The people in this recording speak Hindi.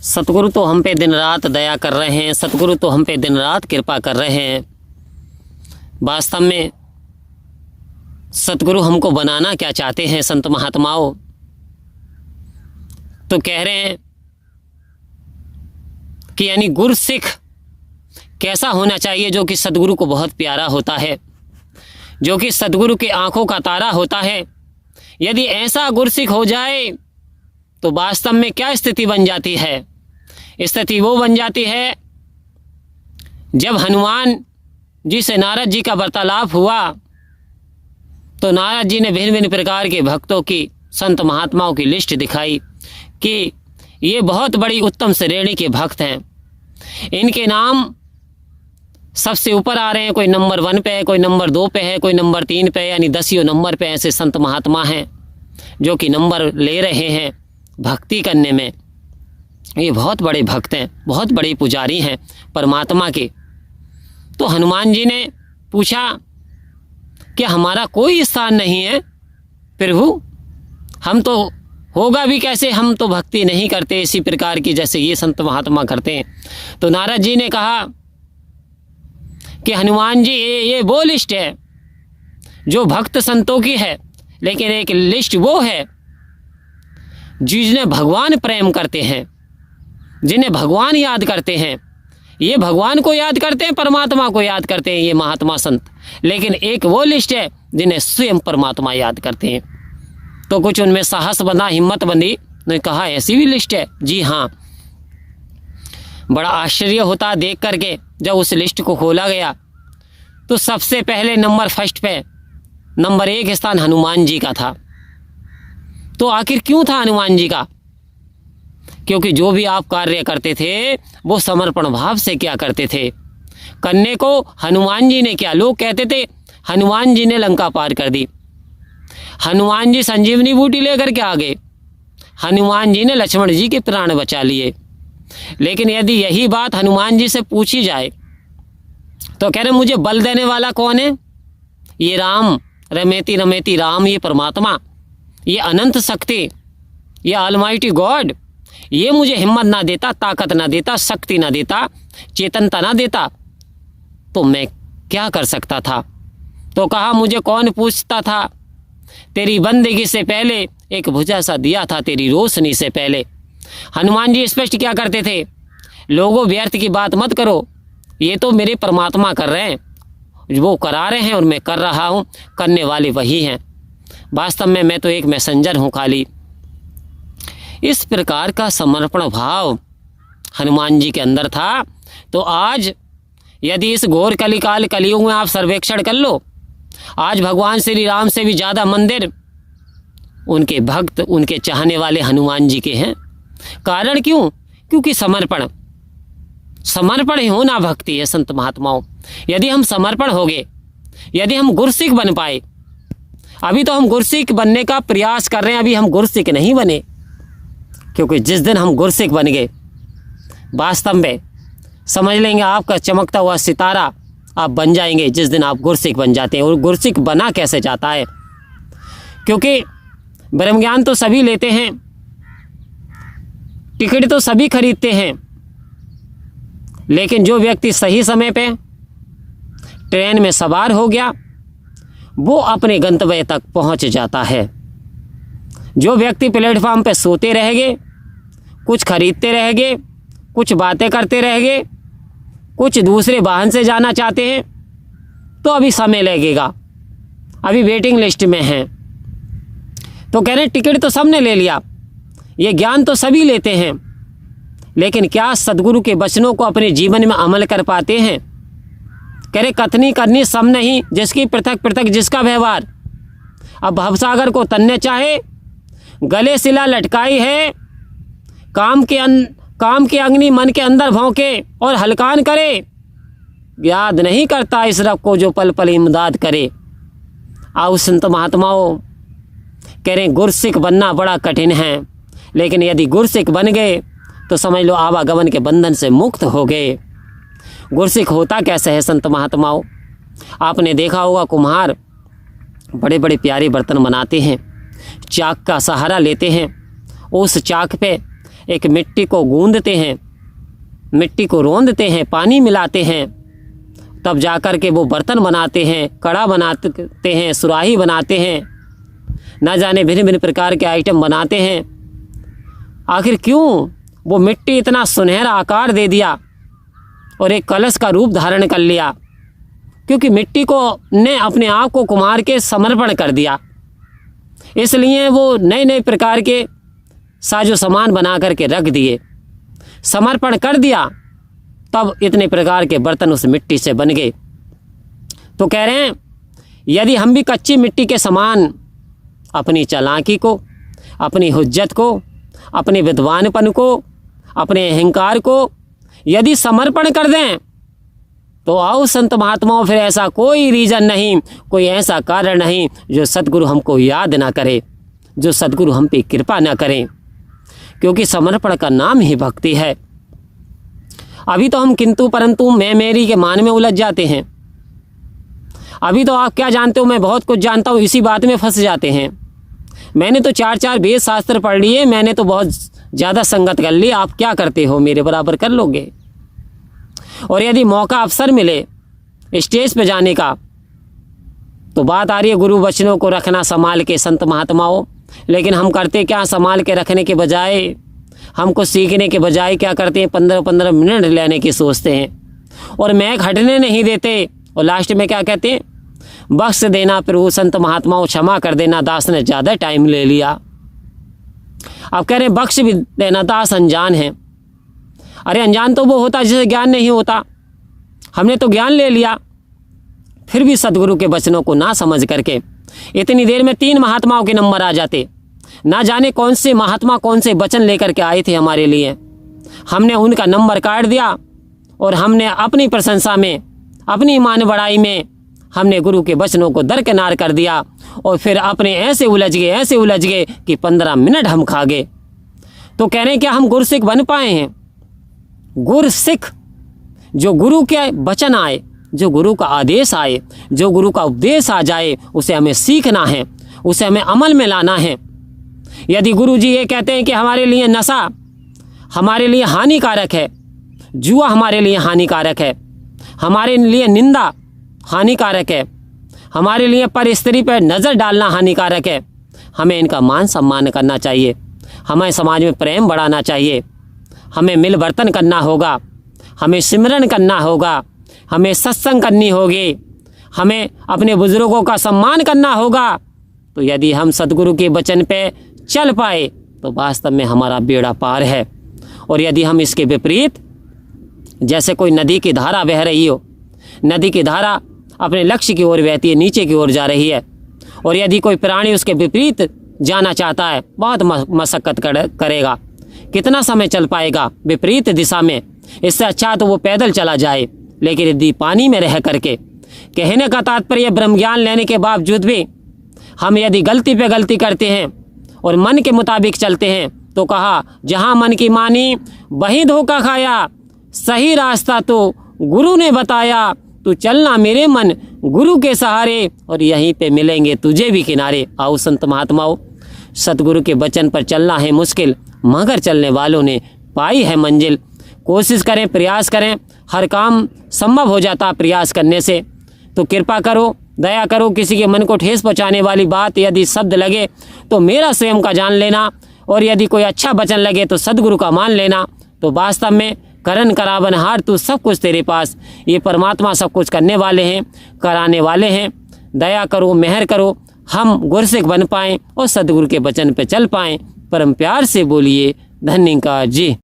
सतगुरु तो हम पे दिन रात दया कर रहे हैं, सतगुरु तो हम पे दिन रात कृपा कर रहे हैं। वास्तव में सतगुरु हमको बनाना क्या चाहते हैं संत महात्माओं? तो कह रहे हैं कि यानी गुरु सिख कैसा होना चाहिए, जो कि सतगुरु को बहुत प्यारा होता है, जो कि सतगुरु की आंखों का तारा होता है। यदि ऐसा गुरु सिख हो जाए तो वास्तव में क्या स्थिति बन जाती है? स्थिति वो बन जाती है जब हनुमान जी से नारद जी का वार्तालाप हुआ तो नारद जी ने भिन्न भिन्न प्रकार के भक्तों की, संत महात्माओं की लिस्ट दिखाई कि ये बहुत बड़ी उत्तम श्रेणी के भक्त हैं। इनके नाम सबसे ऊपर आ रहे हैं, कोई नंबर 1 पे है, कोई नंबर 2 पे है, कोई नंबर 3 पे, यानी 10 नंबर पे ऐसे संत महात्मा हैं जो कि नंबर ले रहे हैं भक्ति करने में। ये बहुत बड़े भक्त हैं, बहुत बड़े पुजारी हैं परमात्मा के। तो हनुमान जी ने पूछा कि हमारा कोई स्थान नहीं है प्रभु, हम तो होगा भी कैसे, हम तो भक्ति नहीं करते इसी प्रकार की जैसे ये संत महात्मा करते हैं। तो नारद जी ने कहा कि हनुमान जी ये वो लिस्ट है जो भक्त संतों की है, लेकिन एक लिस्ट वो है जिन्हें भगवान प्रेम करते हैं, जिन्हें भगवान याद करते हैं। ये भगवान को याद करते हैं, परमात्मा को याद करते हैं ये महात्मा संत, लेकिन एक वो लिस्ट है जिन्हें स्वयं परमात्मा याद करते हैं। तो कुछ उनमें साहस बना, हिम्मत बनी, उन्होंने कहा ऐसी भी लिस्ट है? जी हाँ। बड़ा आश्चर्य होता देख करके जब उस लिस्ट को खोला गया तो सबसे पहले नंबर फर्स्ट पे नंबर 1 स्थान हनुमान जी का था। तो आखिर क्यों था हनुमान जी का? क्योंकि जो भी आप कार्य करते थे वो समर्पण भाव से क्या करते थे। करने को हनुमान जी ने क्या, लोग कहते थे हनुमान जी ने लंका पार कर दी, हनुमान जी संजीवनी बूटी लेकर के आ गए, हनुमान जी ने लक्ष्मण जी के प्राण बचा लिए। लेकिन यदि यही बात हनुमान जी से पूछी जाए तो कह रहे मुझे बल देने वाला कौन है? ये राम, रमेती रमेती राम, ये परमात्मा, ये अनंत शक्ति, ये ऑलमाइटी गॉड, ये मुझे हिम्मत ना देता, ताकत ना देता, शक्ति ना देता, चेतनता ना देता तो मैं क्या कर सकता था। तो कहा मुझे कौन पूछता था, तेरी बंदगी से पहले एक भुजा सा दिया था, तेरी रोशनी से पहले। हनुमान जी स्पष्ट क्या करते थे, लोगों व्यर्थ की बात मत करो, ये तो मेरे परमात्मा कर रहे हैं, वो करा रहे हैं और मैं कर रहा हूँ, करने वाले वही हैं, वास्तव में मैं तो एक मैसेंजर हूँ खाली। इस प्रकार का समर्पण भाव हनुमान जी के अंदर था। तो आज यदि इस घोर कलिकाल कलयुग में आप सर्वेक्षण कर लो, आज भगवान श्री राम से भी ज़्यादा मंदिर उनके भक्त, उनके चाहने वाले हनुमान जी के हैं। कारण क्यों? क्योंकि समर्पण ही होना भक्ति है संत महात्माओं। यदि हम समर्पण हो गए, यदि हम गुरसिख बन पाए, अभी तो हम गुरसिख बनने का प्रयास कर रहे हैं, अभी हम गुरसिख नहीं बने, क्योंकि जिस दिन हम गुरसिख बन गए वास्तव में समझ लेंगे आपका चमकता हुआ सितारा आप बन जाएंगे जिस दिन आप गुरसिख बन जाते हैं। और गुरसिख बना कैसे जाता है? क्योंकि ब्रह्म ज्ञान तो सभी लेते हैं, टिकट तो सभी खरीदते हैं, लेकिन जो व्यक्ति सही समय पे ट्रेन में सवार हो गया वो अपने गंतव्य तक पहुंच जाता है। जो व्यक्ति प्लेटफॉर्म पे सोते रह गए, कुछ खरीदते रह गए, कुछ बातें करते रह गए, कुछ दूसरे वाहन से जाना चाहते हैं तो अभी समय लगेगा, अभी वेटिंग लिस्ट में हैं। तो कह रहे टिकट तो सबने ले लिया, ये ज्ञान तो सभी लेते हैं, लेकिन क्या सदगुरु के वचनों को अपने जीवन में अमल कर पाते हैं? कह रहे कथनी करनी सब नहीं, जिसकी पृथक पृथक जिसका व्यवहार। अब भवसागर को तन्ने चाहे, गले सिला लटकाई है, काम के अग्नि मन के अंदर भौंके और हलकान करे, याद नहीं करता इस रब को जो पल पल इमदाद करे। आओ संत महात्माओं, कह रहे गुरसिख बनना बड़ा कठिन है, लेकिन यदि गुरसिख बन गए तो समझ लो आवागमन के बंधन से मुक्त हो गए। गुरसिख होता कैसे है संत महात्माओं? आपने देखा होगा कुम्हार बड़े बड़े प्यारे बर्तन बनाते हैं, चाक का सहारा लेते हैं, उस चाक पे एक मिट्टी को गूंदते हैं, मिट्टी को रौंदते हैं, पानी मिलाते हैं, तब जाकर के वो बर्तन बनाते हैं, कड़ा बनाते हैं, सुराही बनाते हैं, ना जाने भिन्न भिन्न प्रकार के आइटम बनाते हैं। आखिर क्यों वो मिट्टी इतना सुनहरा आकार दे दिया और एक कलश का रूप धारण कर लिया? क्योंकि मिट्टी को ने अपने आप को कुम्हार के समर्पण कर दिया, इसलिए वो नए नए प्रकार के साजो सामान बना करके रख दिए, समर्पण कर दिया, तब इतने प्रकार के बर्तन उस मिट्टी से बन गए। तो कह रहे हैं यदि हम भी कच्ची मिट्टी के समान अपनी चालाकी को, अपनी हुज्जत को, अपने विद्वानपन को, अपने अहंकार को यदि समर्पण कर दें, तो आओ संत महात्माओं, फिर ऐसा कोई रीज़न नहीं, कोई ऐसा कारण नहीं जो सद्गुरु हमको याद ना करे, जो सद्गुरु हम पे कृपा ना करें, क्योंकि समर्पण का नाम ही भक्ति है। अभी तो हम किंतु परंतु मैं मेरी के मान में उलझ जाते हैं। अभी तो आप क्या जानते हो, मैं बहुत कुछ जानता हूँ, इसी बात में फंस जाते हैं। मैंने तो 4 वेद शास्त्र पढ़ लिए, मैंने तो बहुत ज़्यादा संगत कर ली, आप क्या करते हो, मेरे बराबर कर लोगे? और यदि मौका अवसर मिले स्टेज पे जाने का, तो बात आ रही है गुरु वचनों को रखना संभाल के, संत महात्माओं, लेकिन हम करते क्या, संभाल के रखने के बजाय, हमको सीखने के बजाय क्या करते हैं, 15-15 मिनट लेने की सोचते हैं और मैक हटने नहीं देते, और लास्ट में क्या कहते हैं, बख्श देना प्रभु संत महात्माओं, क्षमा कर देना, दास ने ज़्यादा टाइम ले लिया। अब कह रहे हैं बख्श भी देना, दास अनजान है। अरे अनजान तो वो होता जिसे ज्ञान नहीं होता, हमने तो ज्ञान ले लिया, फिर भी सद्गुरु के वचनों को ना समझ करके इतनी देर में 3 महात्माओं के नंबर आ जाते। ना जाने कौन से महात्मा कौन से वचन लेकर के आए थे हमारे लिए, हमने उनका नंबर काट दिया और हमने अपनी प्रशंसा में, अपनी मान बढ़ाई में हमने गुरु के वचनों को दरकिनार कर दिया, और फिर अपने ऐसे उलझ गए कि 15 मिनट हम खा गए। तो कह रहे हैं क्या हम गुरसिख बन पाए हैं? गुरसिख, जो गुरु के वचन आए, जो गुरु का आदेश आए, जो गुरु का उपदेश आ जाए, उसे हमें सीखना है, उसे हमें अमल में लाना है। यदि गुरु जी ये कहते हैं कि हमारे लिए नशा हमारे लिए हानिकारक है, जुआ हमारे लिए हानिकारक है, हमारे लिए निंदा हानिकारक है, हमारे लिए पर स्त्री पर नज़र डालना हानिकारक है, हमें इनका मान सम्मान करना चाहिए, हमें समाज में प्रेम बढ़ाना चाहिए, हमें मिल बर्तन करना होगा, हमें सिमरन करना होगा, हमें सत्संग करनी होगी, हमें अपने बुजुर्गों का सम्मान करना होगा। तो यदि हम सद्गुरु के वचन पे चल पाए तो वास्तव में हमारा बेड़ा पार है। और यदि हम इसके विपरीत, जैसे कोई नदी की धारा बह रही हो, नदी की धारा अपने लक्ष्य की ओर बहती है, नीचे की ओर जा रही है, और यदि कोई प्राणी उसके विपरीत जाना चाहता है, बहुत मशक्कत करेगा, कितना समय चल पाएगा विपरीत दिशा में? इससे अच्छा तो वो पैदल चला जाए। लेकिन यदि पानी में रह करके, कहने का तात्पर्य ब्रह्म ज्ञान लेने के बावजूद भी हम यदि गलती पे गलती करते हैं और मन के मुताबिक चलते हैं, तो कहा जहाँ मन की मानी वहीं धोखा खाया, सही रास्ता तो गुरु ने बताया, तू चलना मेरे मन गुरु के सहारे, और यहीं पे मिलेंगे तुझे भी किनारे। आओ संत महात्माओं, सतगुरु के वचन पर चलना है मुश्किल, मगर चलने वालों ने पाई है मंजिल। कोशिश करें, प्रयास करें, हर काम संभव हो जाता प्रयास करने से। तो कृपा करो, दया करो, किसी के मन को ठेस पहुँचाने वाली बात यदि शब्द लगे तो मेरा स्वयं का जान लेना, और यदि कोई अच्छा वचन लगे तो सद्गुरु का मान लेना। तो वास्तव में करन करावनहार तू सब कुछ तेरे पास, ये परमात्मा सब कुछ करने वाले हैं, कराने वाले हैं। दया करो, मेहर करो, हम गुरसिख बन पाएँ और सद्गुरु के वचन पे चल पाएँ। परम प्यार से बोलिए धन्यवाद जी।